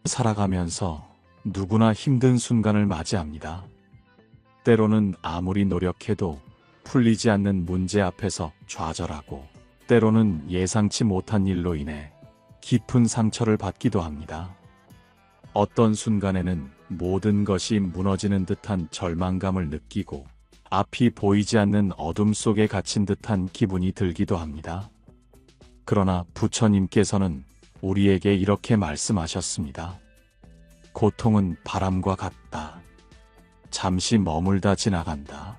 살아가면서 누구나 힘든 순간을 맞이합니다. 때로는 아무리 노력해도 풀리지 않는 문제 앞에서 좌절하고, 때로는 예상치 못한 일로 인해 깊은 상처를 받기도 합니다. 어떤 순간에는 모든 것이 무너지는 듯한 절망감을 느끼고, 앞이 보이지 않는 어둠 속에 갇힌 듯한 기분이 들기도 합니다. 그러나 부처님께서는 우리에게 이렇게 말씀하셨습니다. 고통은 바람과 같다. 잠시 머물다 지나간다.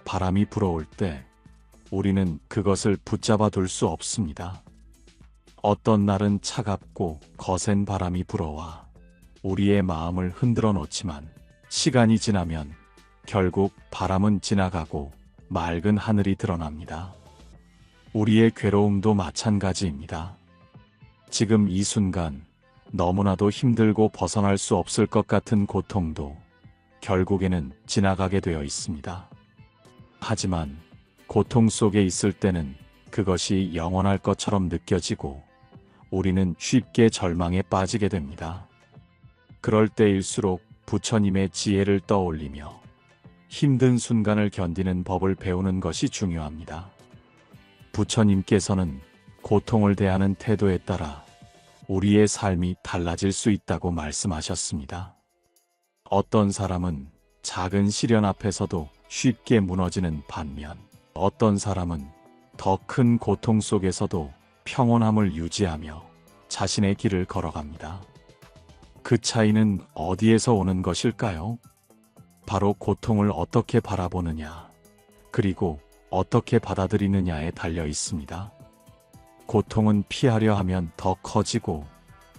바람이 불어올 때 우리는 그것을 붙잡아 둘 수 없습니다. 어떤 날은 차갑고 거센 바람이 불어와 우리의 마음을 흔들어 놓지만, 시간이 지나면 결국 바람은 지나가고 맑은 하늘이 드러납니다. 우리의 괴로움도 마찬가지입니다. 지금 이 순간 너무나도 힘들고 벗어날 수 없을 것 같은 고통도 결국에는 지나가게 되어 있습니다. 하지만 고통 속에 있을 때는 그것이 영원할 것처럼 느껴지고 우리는 쉽게 절망에 빠지게 됩니다. 그럴 때일수록 부처님의 지혜를 떠올리며 힘든 순간을 견디는 법을 배우는 것이 중요합니다. 부처님께서는 고통을 대하는 태도에 따라 우리의 삶이 달라질 수 있다고 말씀하셨습니다. 어떤 사람은 작은 시련 앞에서도 쉽게 무너지는 반면, 어떤 사람은 더 큰 고통 속에서도 평온함을 유지하며 자신의 길을 걸어갑니다. 그 차이는 어디에서 오는 것일까요? 바로 고통을 어떻게 바라보느냐, 그리고 어떻게 받아들이느냐에 달려 있습니다. 고통은 피하려 하면 더 커지고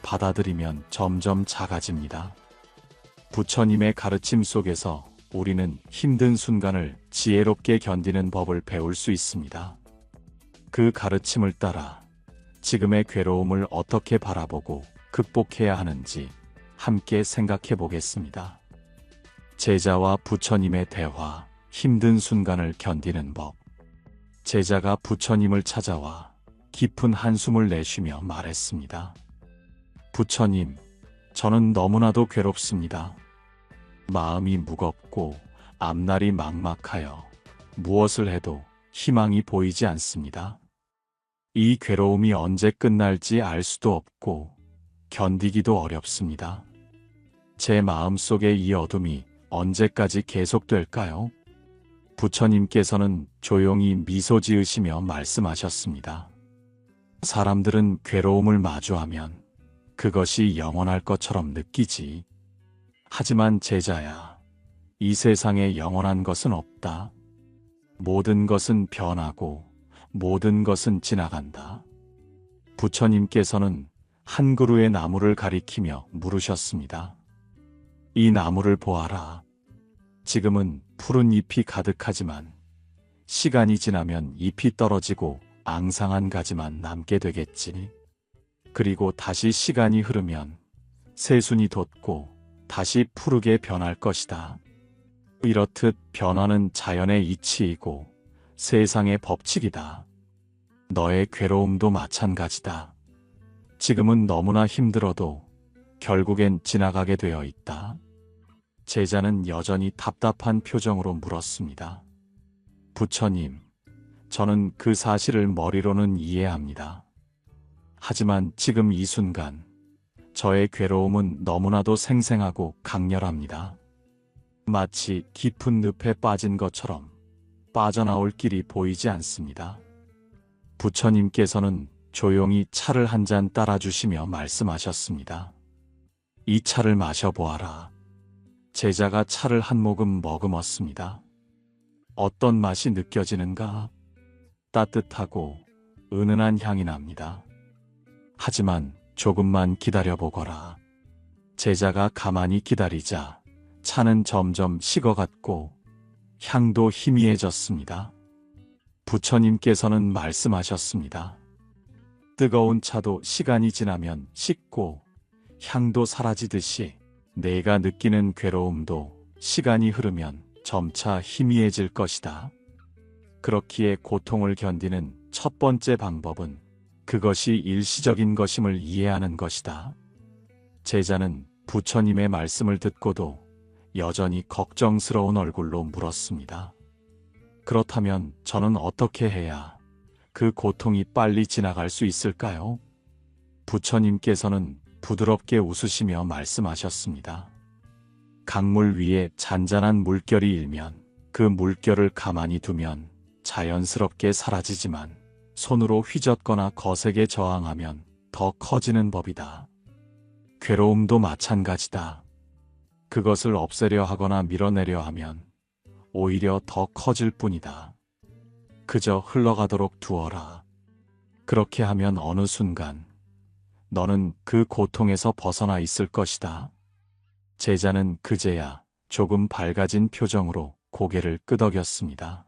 받아들이면 점점 작아집니다. 부처님의 가르침 속에서 우리는 힘든 순간을 지혜롭게 견디는 법을 배울 수 있습니다. 그 가르침을 따라 지금의 괴로움을 어떻게 바라보고 극복해야 하는지 함께 생각해 보겠습니다. 제자와 부처님의 대화, 힘든 순간을 견디는 법. 제자가 부처님을 찾아와 깊은 한숨을 내쉬며 말했습니다. 부처님, 저는 너무나도 괴롭습니다. 마음이 무겁고 앞날이 막막하여 무엇을 해도 희망이 보이지 않습니다. 이 괴로움이 언제 끝날지 알 수도 없고 견디기도 어렵습니다. 제 마음속의 이 어둠이 언제까지 계속될까요? 부처님께서는 조용히 미소 지으시며 말씀하셨습니다. 사람들은 괴로움을 마주하면 그것이 영원할 것처럼 느끼지. 하지만 제자야, 이 세상에 영원한 것은 없다. 모든 것은 변하고 모든 것은 지나간다. 부처님께서는 한 그루의 나무를 가리키며 물으셨습니다. 이 나무를 보아라. 지금은 푸른 잎이 가득하지만 시간이 지나면 잎이 떨어지고 앙상한 가지만 남게 되겠지. 그리고 다시 시간이 흐르면 새순이 돋고 다시 푸르게 변할 것이다. 이렇듯 변화는 자연의 이치이고 세상의 법칙이다. 너의 괴로움도 마찬가지다. 지금은 너무나 힘들어도 결국엔 지나가게 되어 있다. 제자는 여전히 답답한 표정으로 물었습니다. 부처님, 저는 그 사실을 머리로는 이해합니다. 하지만 지금 이 순간 저의 괴로움은 너무나도 생생하고 강렬합니다. 마치 깊은 늪에 빠진 것처럼 빠져나올 길이 보이지 않습니다. 부처님께서는 조용히 차를 한 잔 따라주시며 말씀하셨습니다. 이 차를 마셔보아라. 제자가 차를 한 모금 머금었습니다. 어떤 맛이 느껴지는가? 따뜻하고 은은한 향이 납니다. 하지만 조금만 기다려보거라. 제자가 가만히 기다리자 차는 점점 식어갔고 향도 희미해졌습니다. 부처님께서는 말씀하셨습니다. 뜨거운 차도 시간이 지나면 식고 향도 사라지듯이 내가 느끼는 괴로움도 시간이 흐르면 점차 희미해질 것이다. 그렇기에 고통을 견디는 첫 번째 방법은 그것이 일시적인 것임을 이해하는 것이다. 제자는 부처님의 말씀을 듣고도 여전히 걱정스러운 얼굴로 물었습니다. 그렇다면 저는 어떻게 해야 그 고통이 빨리 지나갈 수 있을까요? 부처님께서는 부드럽게 웃으시며 말씀하셨습니다. 강물 위에 잔잔한 물결이 일면 그 물결을 가만히 두면 자연스럽게 사라지지만 손으로 휘젓거나 거세게 저항하면 더 커지는 법이다. 괴로움도 마찬가지다. 그것을 없애려 하거나 밀어내려 하면 오히려 더 커질 뿐이다. 그저 흘러가도록 두어라. 그렇게 하면 어느 순간 너는 그 고통에서 벗어나 있을 것이다. 제자는 그제야 조금 밝아진 표정으로 고개를 끄덕였습니다.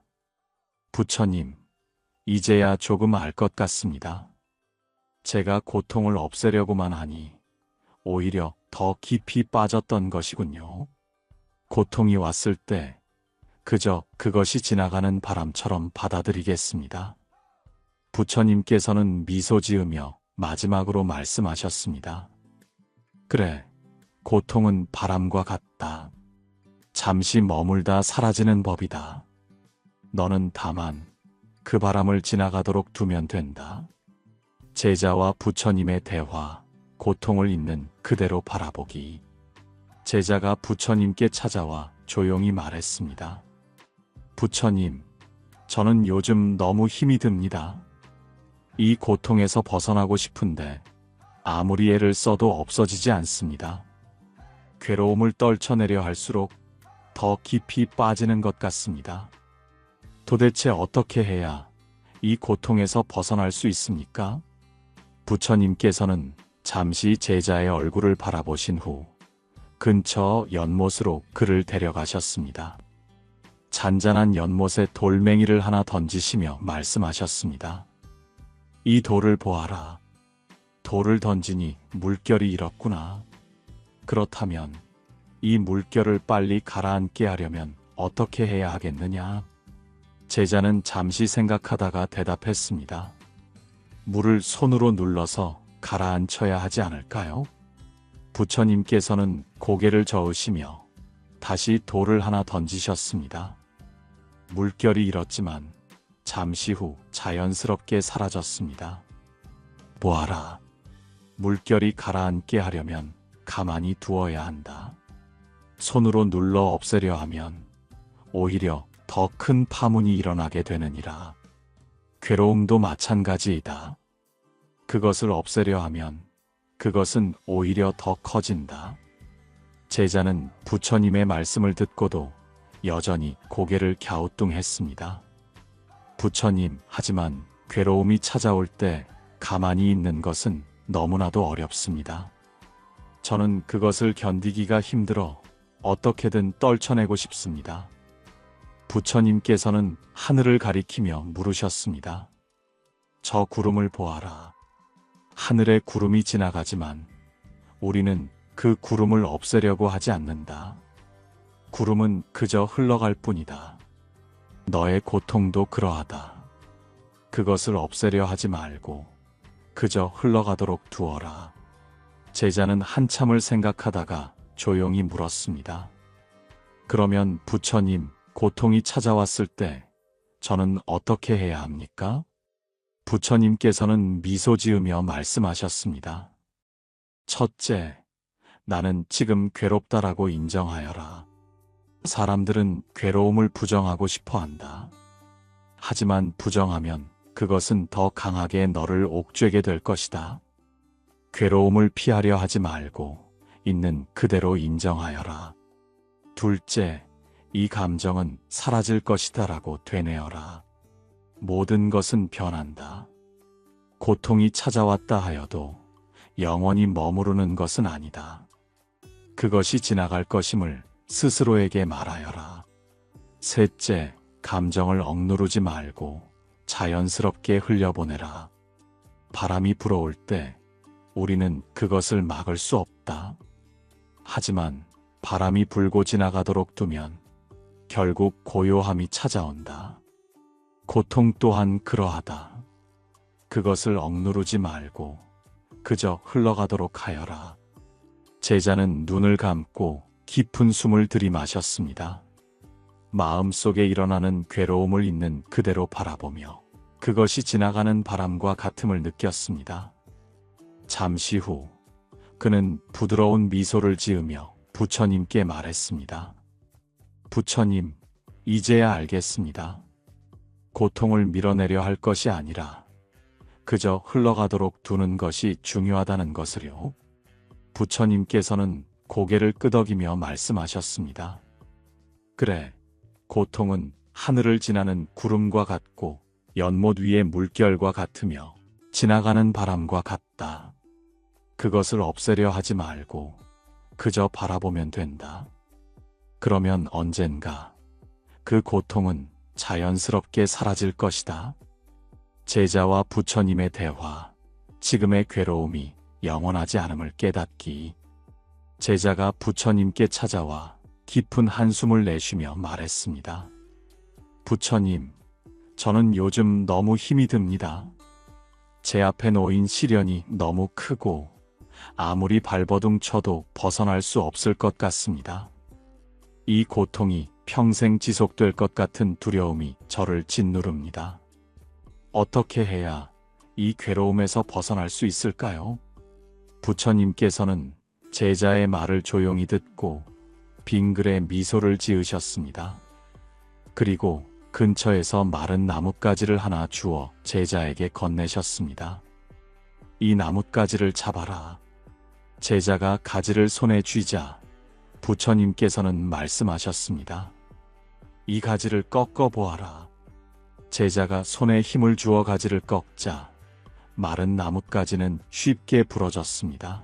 부처님, 이제야 조금 알 것 같습니다. 제가 고통을 없애려고만 하니 오히려 더 깊이 빠졌던 것이군요. 고통이 왔을 때 그저 그것이 지나가는 바람처럼 받아들이겠습니다. 부처님께서는 미소 지으며 마지막으로 말씀하셨습니다. 그래, 고통은 바람과 같다. 잠시 머물다 사라지는 법이다. 너는 다만 그 바람을 지나가도록 두면 된다. 제자와 부처님의 대화, 고통을 있는 그대로 바라보기. 제자가 부처님께 찾아와 조용히 말했습니다. 부처님, 저는 요즘 너무 힘이 듭니다. 이 고통에서 벗어나고 싶은데 아무리 애를 써도 없어지지 않습니다. 괴로움을 떨쳐내려 할수록 더 깊이 빠지는 것 같습니다. 도대체 어떻게 해야 이 고통에서 벗어날 수 있습니까? 부처님께서는 잠시 제자의 얼굴을 바라보신 후 근처 연못으로 그를 데려가셨습니다. 잔잔한 연못에 돌멩이를 하나 던지시며 말씀하셨습니다. 이 돌을 보아라. 돌을 던지니 물결이 일었구나. 그렇다면 이 물결을 빨리 가라앉게 하려면 어떻게 해야 하겠느냐? 제자는 잠시 생각하다가 대답했습니다. 물을 손으로 눌러서 가라앉혀야 하지 않을까요? 부처님께서는 고개를 저으시며 다시 돌을 하나 던지셨습니다. 물결이 일었지만 잠시 후 자연스럽게 사라졌습니다. 보아라. 물결이 가라앉게 하려면 가만히 두어야 한다. 손으로 눌러 없애려 하면 오히려 더 큰 파문이 일어나게 되느니라. 괴로움도 마찬가지이다. 그것을 없애려 하면 그것은 오히려 더 커진다. 제자는 부처님의 말씀을 듣고도 여전히 고개를 갸우뚱했습니다. 부처님, 하지만 괴로움이 찾아올 때 가만히 있는 것은 너무나도 어렵습니다. 저는 그것을 견디기가 힘들어 어떻게든 떨쳐내고 싶습니다. 부처님께서는 하늘을 가리키며 물으셨습니다. 저 구름을 보아라. 하늘에 구름이 지나가지만 우리는 그 구름을 없애려고 하지 않는다. 구름은 그저 흘러갈 뿐이다. 너의 고통도 그러하다. 그것을 없애려 하지 말고 그저 흘러가도록 두어라. 제자는 한참을 생각하다가 조용히 물었습니다. 그러면 부처님, 고통이 찾아왔을 때 저는 어떻게 해야 합니까? 부처님께서는 미소 지으며 말씀하셨습니다. 첫째, 나는 지금 괴롭다라고 인정하여라. 사람들은 괴로움을 부정하고 싶어 한다. 하지만 부정하면 그것은 더 강하게 너를 옥죄게 될 것이다. 괴로움을 피하려 하지 말고 있는 그대로 인정하여라. 둘째, 이 감정은 사라질 것이다라고 되뇌어라. 모든 것은 변한다. 고통이 찾아왔다 하여도 영원히 머무르는 것은 아니다. 그것이 지나갈 것임을 스스로에게 말하여라. 셋째, 감정을 억누르지 말고 자연스럽게 흘려보내라. 바람이 불어올 때 우리는 그것을 막을 수 없다. 하지만 바람이 불고 지나가도록 두면 결국 고요함이 찾아온다. 고통 또한 그러하다. 그것을 억누르지 말고 그저 흘러가도록 하여라. 제자는 눈을 감고 깊은 숨을 들이마셨습니다. 마음속에 일어나는 괴로움을 있는 그대로 바라보며 그것이 지나가는 바람과 같음을 느꼈습니다. 잠시 후 그는 부드러운 미소를 지으며 부처님께 말했습니다. 부처님, 이제야 알겠습니다. 고통을 밀어내려 할 것이 아니라 그저 흘러가도록 두는 것이 중요하다는 것을요. 부처님께서는 고개를 끄덕이며 말씀하셨습니다. 그래, 고통은 하늘을 지나는 구름과 같고 연못 위의 물결과 같으며 지나가는 바람과 같다. 그것을 없애려 하지 말고 그저 바라보면 된다. 그러면 언젠가 그 고통은 자연스럽게 사라질 것이다. 제자와 부처님의 대화, 지금의 괴로움이 영원하지 않음을 깨닫기. 제자가 부처님께 찾아와 깊은 한숨을 내쉬며 말했습니다. 부처님, 저는 요즘 너무 힘이 듭니다. 제 앞에 놓인 시련이 너무 크고 아무리 발버둥 쳐도 벗어날 수 없을 것 같습니다. 이 고통이 평생 지속될 것 같은 두려움이 저를 짓누릅니다. 어떻게 해야 이 괴로움에서 벗어날 수 있을까요? 부처님께서는 제자의 말을 조용히 듣고 빙그레 미소를 지으셨습니다. 그리고 근처에서 마른 나뭇가지를 하나 주어 제자에게 건네셨습니다. 이 나뭇가지를 잡아라. 제자가 가지를 손에 쥐자 부처님께서는 말씀하셨습니다. 이 가지를 꺾어 보아라. 제자가 손에 힘을 주어 가지를 꺾자 마른 나뭇가지는 쉽게 부러졌습니다.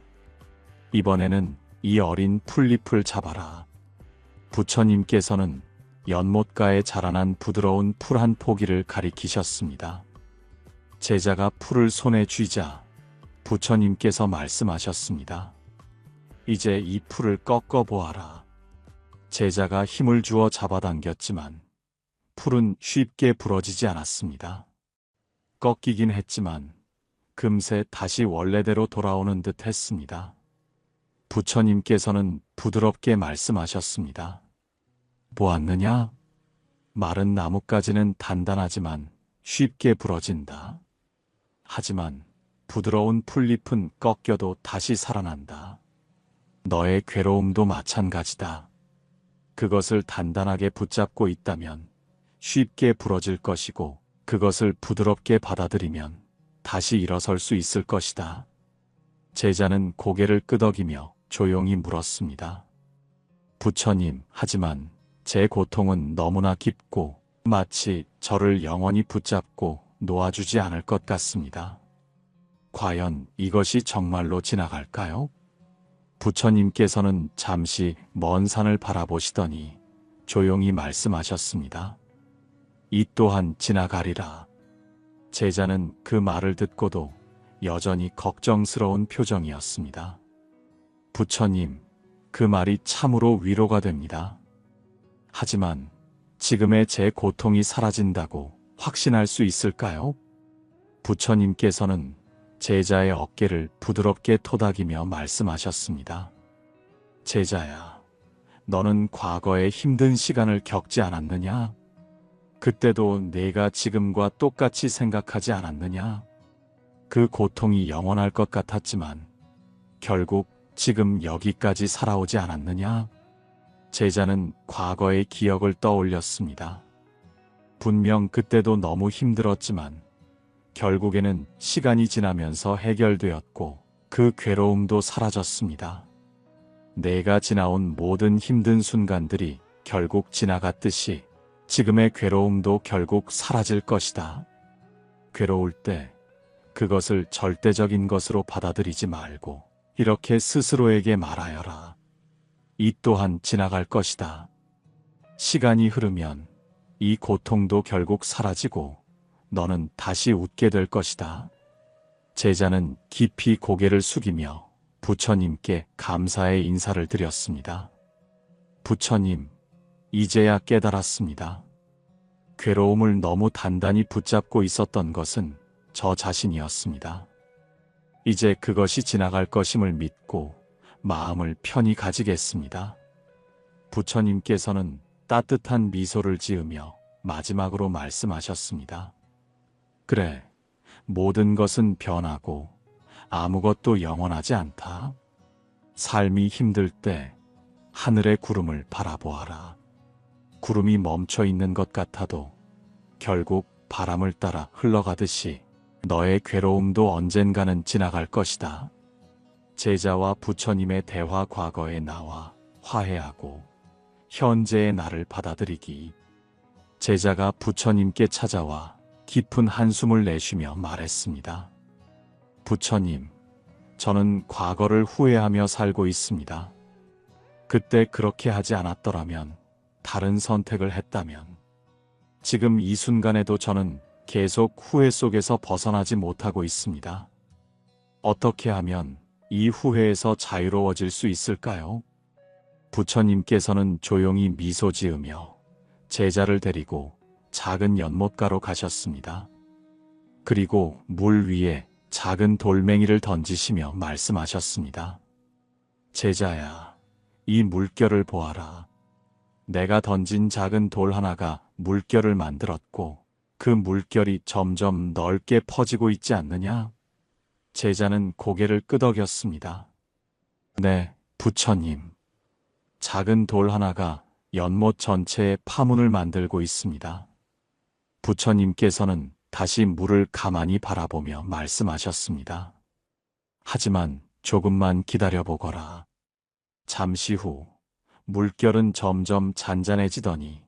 이번에는 이 어린 풀잎을 잡아라. 부처님께서는 연못가에 자라난 부드러운 풀 한 포기를 가리키셨습니다. 제자가 풀을 손에 쥐자 부처님께서 말씀하셨습니다. 이제 이 풀을 꺾어 보아라. 제자가 힘을 주어 잡아당겼지만 풀은 쉽게 부러지지 않았습니다. 꺾이긴 했지만 금세 다시 원래대로 돌아오는 듯 했습니다. 부처님께서는 부드럽게 말씀하셨습니다. 보았느냐? 마른 나뭇가지는 단단하지만 쉽게 부러진다. 하지만 부드러운 풀잎은 꺾여도 다시 살아난다. 너의 괴로움도 마찬가지다. 그것을 단단하게 붙잡고 있다면 쉽게 부러질 것이고 그것을 부드럽게 받아들이면 다시 일어설 수 있을 것이다. 제자는 고개를 끄덕이며 조용히 물었습니다. 부처님, 하지만 제 고통은 너무나 깊고 마치 저를 영원히 붙잡고 놓아주지 않을 것 같습니다. 과연 이것이 정말로 지나갈까요? 부처님께서는 잠시 먼 산을 바라보시더니 조용히 말씀하셨습니다. 이 또한 지나가리라. 제자는 그 말을 듣고도 여전히 걱정스러운 표정이었습니다. 부처님, 그 말이 참으로 위로가 됩니다. 하지만 지금의 제 고통이 사라진다고 확신할 수 있을까요? 부처님께서는 제자의 어깨를 부드럽게 토닥이며 말씀하셨습니다. 제자야, 너는 과거에 힘든 시간을 겪지 않았느냐? 그때도 내가 지금과 똑같이 생각하지 않았느냐? 그 고통이 영원할 것 같았지만 결국 지금 여기까지 살아오지 않았느냐? 제자는 과거의 기억을 떠올렸습니다. 분명 그때도 너무 힘들었지만 결국에는 시간이 지나면서 해결되었고 그 괴로움도 사라졌습니다. 내가 지나온 모든 힘든 순간들이 결국 지나갔듯이 지금의 괴로움도 결국 사라질 것이다. 괴로울 때 그것을 절대적인 것으로 받아들이지 말고 이렇게 스스로에게 말하여라. 이 또한 지나갈 것이다. 시간이 흐르면 이 고통도 결국 사라지고 너는 다시 웃게 될 것이다. 제자는 깊이 고개를 숙이며 부처님께 감사의 인사를 드렸습니다. 부처님, 이제야 깨달았습니다. 괴로움을 너무 단단히 붙잡고 있었던 것은 저 자신이었습니다. 이제 그것이 지나갈 것임을 믿고 마음을 편히 가지겠습니다. 부처님께서는 따뜻한 미소를 지으며 마지막으로 말씀하셨습니다. 그래, 모든 것은 변하고 아무것도 영원하지 않다. 삶이 힘들 때 하늘의 구름을 바라보아라. 구름이 멈춰 있는 것 같아도 결국 바람을 따라 흘러가듯이 너의 괴로움도 언젠가는 지나갈 것이다. 제자와 부처님의 대화 과거의 나와 화해하고 현재의 나를 받아들이기. 제자가 부처님께 찾아와 깊은 한숨을 내쉬며 말했습니다. 부처님, 저는 과거를 후회하며 살고 있습니다. 그때 그렇게 하지 않았더라면, 다른 선택을 했다면, 지금 이 순간에도 저는 계속 후회 속에서 벗어나지 못하고 있습니다. 어떻게 하면 이 후회에서 자유로워질 수 있을까요? 부처님께서는 조용히 미소 지으며 제자를 데리고 작은 연못가로 가셨습니다. 그리고 물 위에 작은 돌멩이를 던지시며 말씀하셨습니다. 제자야, 이 물결을 보아라. 내가 던진 작은 돌 하나가 물결을 만들었고 그 물결이 점점 넓게 퍼지고 있지 않느냐? 제자는 고개를 끄덕였습니다. 네, 부처님. 작은 돌 하나가 연못 전체에 파문을 만들고 있습니다. 부처님께서는 다시 물을 가만히 바라보며 말씀하셨습니다. 하지만 조금만 기다려보거라. 잠시 후 물결은 점점 잔잔해지더니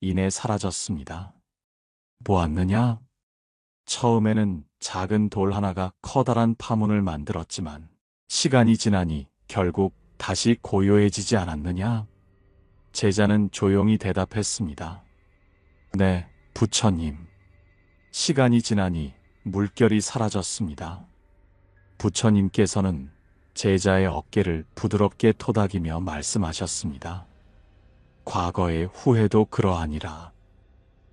이내 사라졌습니다. 보았느냐? 처음에는 작은 돌 하나가 커다란 파문을 만들었지만 시간이 지나니 결국 다시 고요해지지 않았느냐? 제자는 조용히 대답했습니다. 네, 부처님. 시간이 지나니 물결이 사라졌습니다. 부처님께서는 제자의 어깨를 부드럽게 토닥이며 말씀하셨습니다. 과거의 후회도 그러하니라.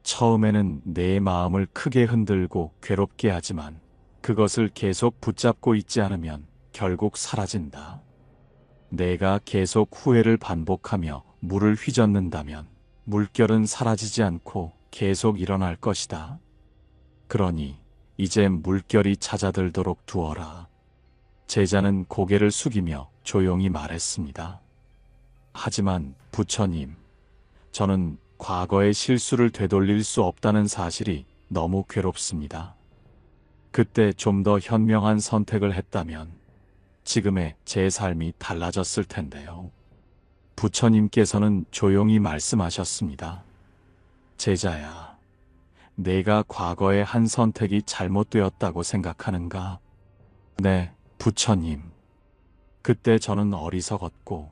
처음에는 내 마음을 크게 흔들고 괴롭게 하지만 그것을 계속 붙잡고 있지 않으면 결국 사라진다. 내가 계속 후회를 반복하며 물을 휘젓는다면 물결은 사라지지 않고 계속 일어날 것이다. 그러니 이제 물결이 잦아들도록 두어라. 제자는 고개를 숙이며 조용히 말했습니다. 하지만 부처님, 저는 과거의 실수를 되돌릴 수 없다는 사실이 너무 괴롭습니다. 그때 좀 더 현명한 선택을 했다면 지금의 제 삶이 달라졌을 텐데요. 부처님께서는 조용히 말씀하셨습니다. 제자야, 내가 과거의 한 선택이 잘못되었다고 생각하는가? 네, 부처님. 그때 저는 어리석었고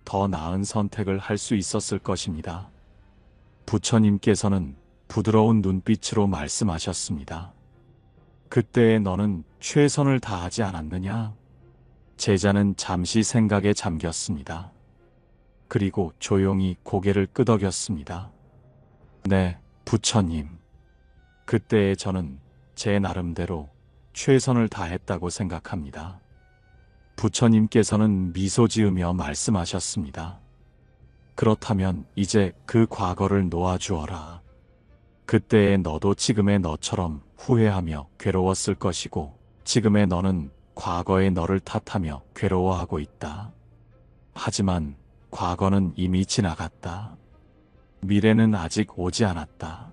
더 나은 선택을 할 수 있었을 것입니다. 부처님께서는 부드러운 눈빛으로 말씀하셨습니다. 그때의 너는 최선을 다하지 않았느냐? 제자는 잠시 생각에 잠겼습니다. 그리고 조용히 고개를 끄덕였습니다. 네, 부처님. 그때의 저는 제 나름대로 최선을 다했다고 생각합니다. 부처님께서는 미소 지으며 말씀하셨습니다. 그렇다면 이제 그 과거를 놓아주어라. 그때의 너도 지금의 너처럼 후회하며 괴로웠을 것이고 지금의 너는 과거의 너를 탓하며 괴로워하고 있다. 하지만 과거는 이미 지나갔다. 미래는 아직 오지 않았다.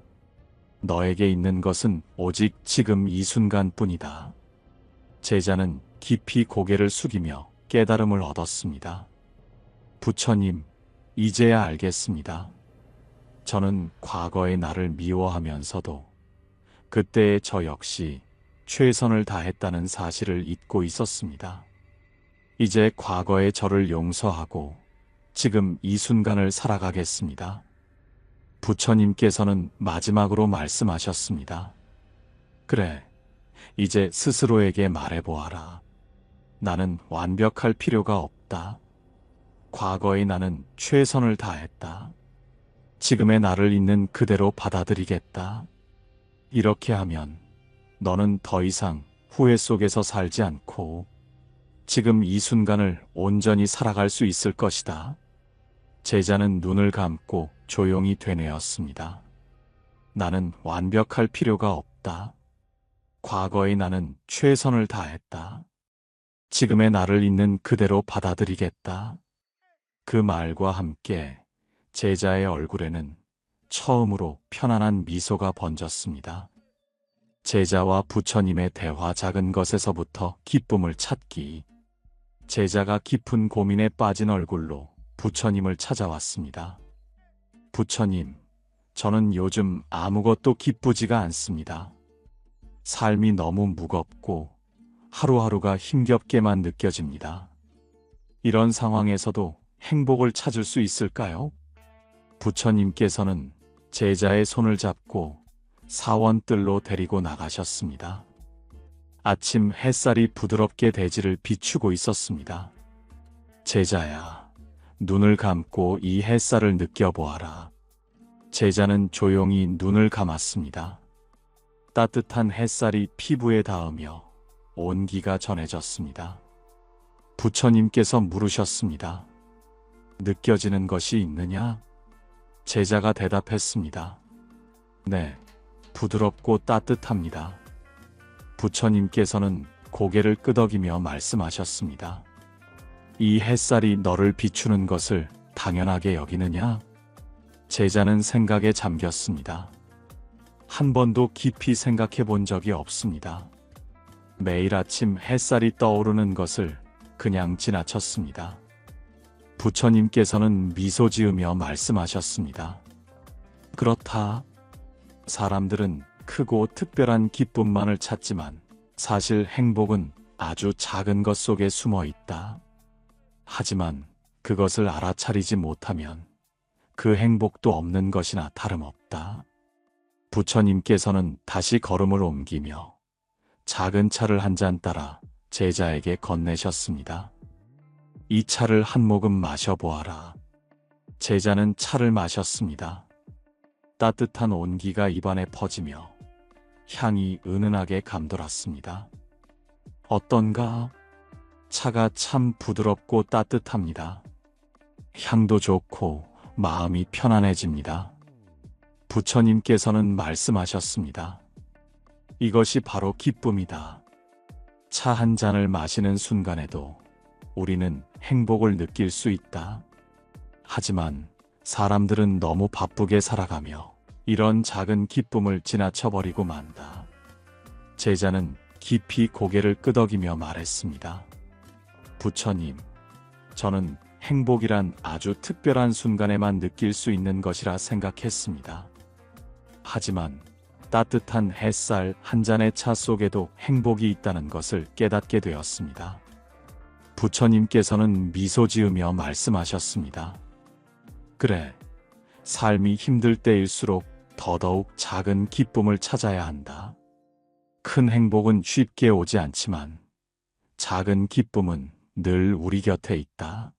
너에게 있는 것은 오직 지금 이 순간뿐이다. 제자는 깊이 고개를 숙이며 깨달음을 얻었습니다. 부처님, 이제야 알겠습니다. 저는 과거의 나를 미워하면서도 그때의 저 역시 최선을 다했다는 사실을 잊고 있었습니다. 이제 과거의 저를 용서하고 지금 이 순간을 살아가겠습니다. 부처님께서는 마지막으로 말씀하셨습니다. 그래, 이제 스스로에게 말해보아라. 나는 완벽할 필요가 없다. 과거의 나는 최선을 다했다. 지금의 나를 있는 그대로 받아들이겠다. 이렇게 하면 너는 더 이상 후회 속에서 살지 않고 지금 이 순간을 온전히 살아갈 수 있을 것이다. 제자는 눈을 감고 조용히 되뇌었습니다. 나는 완벽할 필요가 없다. 과거의 나는 최선을 다했다. 지금의 나를 있는 그대로 받아들이겠다. 그 말과 함께 제자의 얼굴에는 처음으로 편안한 미소가 번졌습니다. 제자와 부처님의 대화, 작은 것에서부터 기쁨을 찾기. 제자가 깊은 고민에 빠진 얼굴로 부처님을 찾아왔습니다. 부처님, 저는 요즘 아무것도 기쁘지가 않습니다. 삶이 너무 무겁고 하루하루가 힘겹게만 느껴집니다. 이런 상황에서도 행복을 찾을 수 있을까요? 부처님께서는 제자의 손을 잡고 사원뜰로 데리고 나가셨습니다. 아침 햇살이 부드럽게 대지를 비추고 있었습니다. 제자야, 눈을 감고 이 햇살을 느껴보아라. 제자는 조용히 눈을 감았습니다. 따뜻한 햇살이 피부에 닿으며 온기가 전해졌습니다. 부처님께서 물으셨습니다. 느껴지는 것이 있느냐? 제자가 대답했습니다. 네, 부드럽고 따뜻합니다. 부처님께서는 고개를 끄덕이며 말씀하셨습니다. 이 햇살이 너를 비추는 것을 당연하게 여기느냐? 제자는 생각에 잠겼습니다. 한 번도 깊이 생각해 본 적이 없습니다. 매일 아침 햇살이 떠오르는 것을 그냥 지나쳤습니다. 부처님께서는 미소 지으며 말씀하셨습니다. 그렇다. 사람들은 크고 특별한 기쁨만을 찾지만 사실 행복은 아주 작은 것 속에 숨어 있다. 하지만 그것을 알아차리지 못하면 그 행복도 없는 것이나 다름없다. 부처님께서는 다시 걸음을 옮기며 작은 차를 한 잔 따라 제자에게 건네셨습니다. 이 차를 한 모금 마셔보아라. 제자는 차를 마셨습니다. 따뜻한 온기가 입안에 퍼지며 향이 은은하게 감돌았습니다. 어떤가? 차가 참 부드럽고 따뜻합니다. 향도 좋고 마음이 편안해집니다. 부처님께서는 말씀하셨습니다. 이것이 바로 기쁨이다. 차 한 잔을 마시는 순간에도 우리는 행복을 느낄 수 있다. 하지만 사람들은 너무 바쁘게 살아가며 이런 작은 기쁨을 지나쳐버리고 만다. 제자는 깊이 고개를 끄덕이며 말했습니다. 부처님, 저는 행복이란 아주 특별한 순간에만 느낄 수 있는 것이라 생각했습니다. 하지만 따뜻한 햇살 한 잔의 차 속에도 행복이 있다는 것을 깨닫게 되었습니다. 부처님께서는 미소 지으며 말씀하셨습니다. 그래, 삶이 힘들 때일수록 더더욱 작은 기쁨을 찾아야 한다. 큰 행복은 쉽게 오지 않지만 작은 기쁨은 늘 우리 곁에 있다.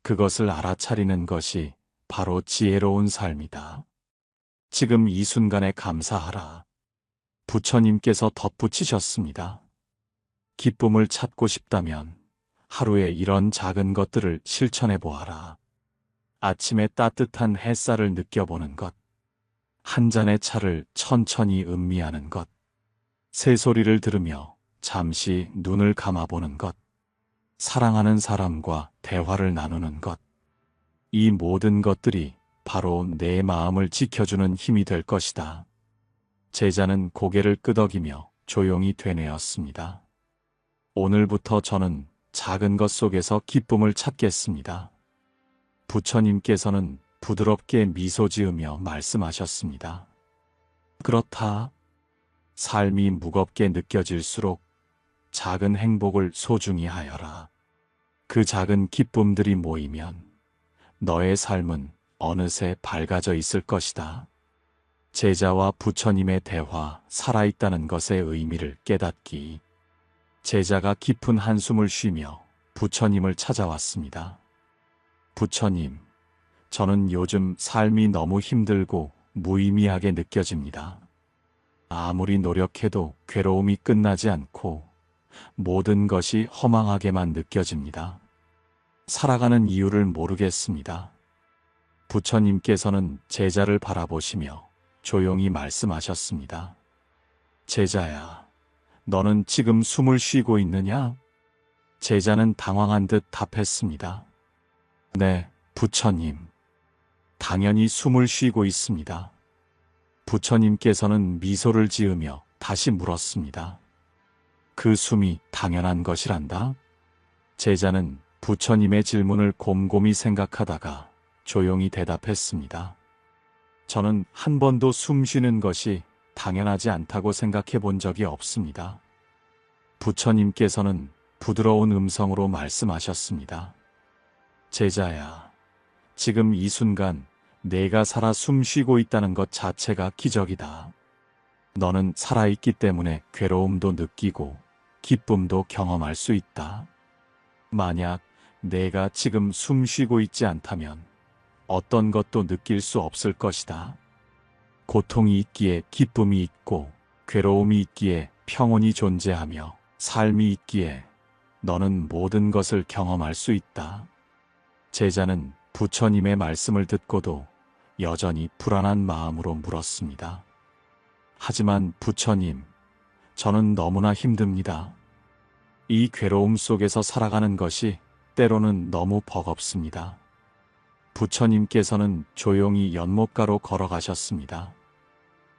그것을 알아차리는 것이 바로 지혜로운 삶이다. 지금 이 순간에 감사하라. 부처님께서 덧붙이셨습니다. 기쁨을 찾고 싶다면 하루에 이런 작은 것들을 실천해 보아라. 아침에 따뜻한 햇살을 느껴보는 것, 한 잔의 차를 천천히 음미하는 것, 새소리를 들으며 잠시 눈을 감아보는 것, 사랑하는 사람과 대화를 나누는 것. 이 모든 것들이 바로 내 마음을 지켜주는 힘이 될 것이다. 제자는 고개를 끄덕이며 조용히 되뇌었습니다. 오늘부터 저는 작은 것 속에서 기쁨을 찾겠습니다. 부처님께서는 부드럽게 미소 지으며 말씀하셨습니다. 그렇다. 삶이 무겁게 느껴질수록 작은 행복을 소중히 하여라. 그 작은 기쁨들이 모이면 너의 삶은 어느새 밝아져 있을 것이다. 제자와 부처님의 대화, 살아있다는 것의 의미를 깨닫기. 제자가 깊은 한숨을 쉬며 부처님을 찾아왔습니다. 부처님, 저는 요즘 삶이 너무 힘들고 무의미하게 느껴집니다. 아무리 노력해도 괴로움이 끝나지 않고 모든 것이 허망하게만 느껴집니다. 살아가는 이유를 모르겠습니다. 부처님께서는 제자를 바라보시며 조용히 말씀하셨습니다. 제자야, 너는 지금 숨을 쉬고 있느냐? 제자는 당황한 듯 답했습니다. 네, 부처님. 당연히 숨을 쉬고 있습니다. 부처님께서는 미소를 지으며 다시 물었습니다. 그 숨이 당연한 것이란다? 제자는 부처님의 질문을 곰곰이 생각하다가 조용히 대답했습니다. 저는 한 번도 숨 쉬는 것이 당연하지 않다고 생각해 본 적이 없습니다. 부처님께서는 부드러운 음성으로 말씀하셨습니다. 제자야, 지금 이 순간 내가 살아 숨 쉬고 있다는 것 자체가 기적이다. 너는 살아있기 때문에 괴로움도 느끼고 기쁨도 경험할 수 있다. 만약 내가 지금 숨 쉬고 있지 않다면 어떤 것도 느낄 수 없을 것이다. 고통이 있기에 기쁨이 있고 괴로움이 있기에 평온이 존재하며 삶이 있기에 너는 모든 것을 경험할 수 있다. 제자는 부처님의 말씀을 듣고도 여전히 불안한 마음으로 물었습니다. 하지만 부처님, 저는 너무나 힘듭니다. 이 괴로움 속에서 살아가는 것이 때로는 너무 버겁습니다. 부처님께서는 조용히 연못가로 걸어가셨습니다.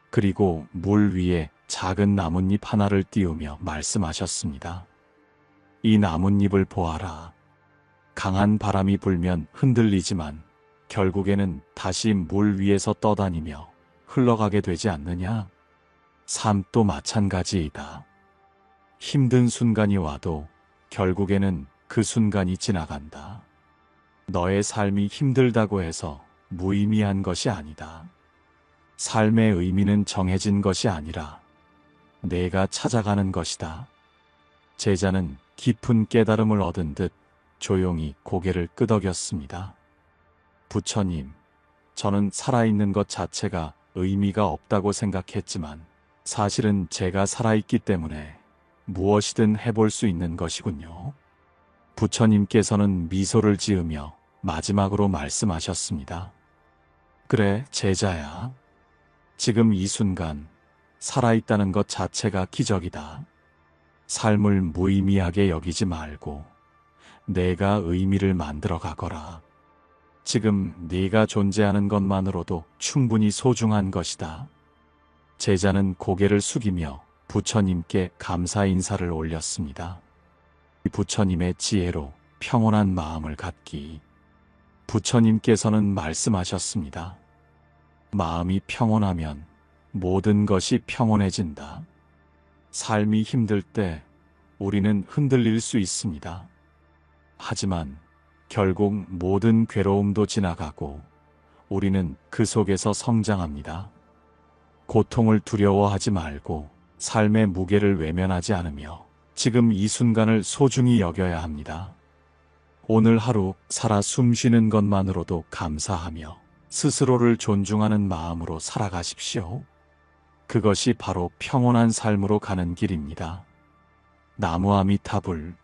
그리고 물 위에 작은 나뭇잎 하나를 띄우며 말씀하셨습니다. 이 나뭇잎을 보아라. 강한 바람이 불면 흔들리지만 결국에는 다시 물 위에서 떠다니며 흘러가게 되지 않느냐? 삶도 마찬가지이다. 힘든 순간이 와도 결국에는 그 순간이 지나간다. 너의 삶이 힘들다고 해서 무의미한 것이 아니다. 삶의 의미는 정해진 것이 아니라 내가 찾아가는 것이다. 제자는 깊은 깨달음을 얻은 듯 조용히 고개를 끄덕였습니다. 부처님, 저는 살아있는 것 자체가 의미가 없다고 생각했지만 사실은 제가 살아있기 때문에 무엇이든 해볼 수 있는 것이군요. 부처님께서는 미소를 지으며 마지막으로 말씀하셨습니다. 그래, 제자야. 지금 이 순간 살아있다는 것 자체가 기적이다. 삶을 무의미하게 여기지 말고 내가 의미를 만들어 가거라. 지금 네가 존재하는 것만으로도 충분히 소중한 것이다. 제자는 고개를 숙이며 부처님께 감사 인사를 올렸습니다. 부처님의 지혜로 평온한 마음을 갖기. 부처님께서는 말씀하셨습니다. 마음이 평온하면 모든 것이 평온해진다. 삶이 힘들 때 우리는 흔들릴 수 있습니다. 하지만 결국 모든 괴로움도 지나가고 우리는 그 속에서 성장합니다. 고통을 두려워하지 말고 삶의 무게를 외면하지 않으며 지금 이 순간을 소중히 여겨야 합니다. 오늘 하루 살아 숨쉬는 것만으로도 감사하며 스스로를 존중하는 마음으로 살아가십시오. 그것이 바로 평온한 삶으로 가는 길입니다. 나무 아미타불.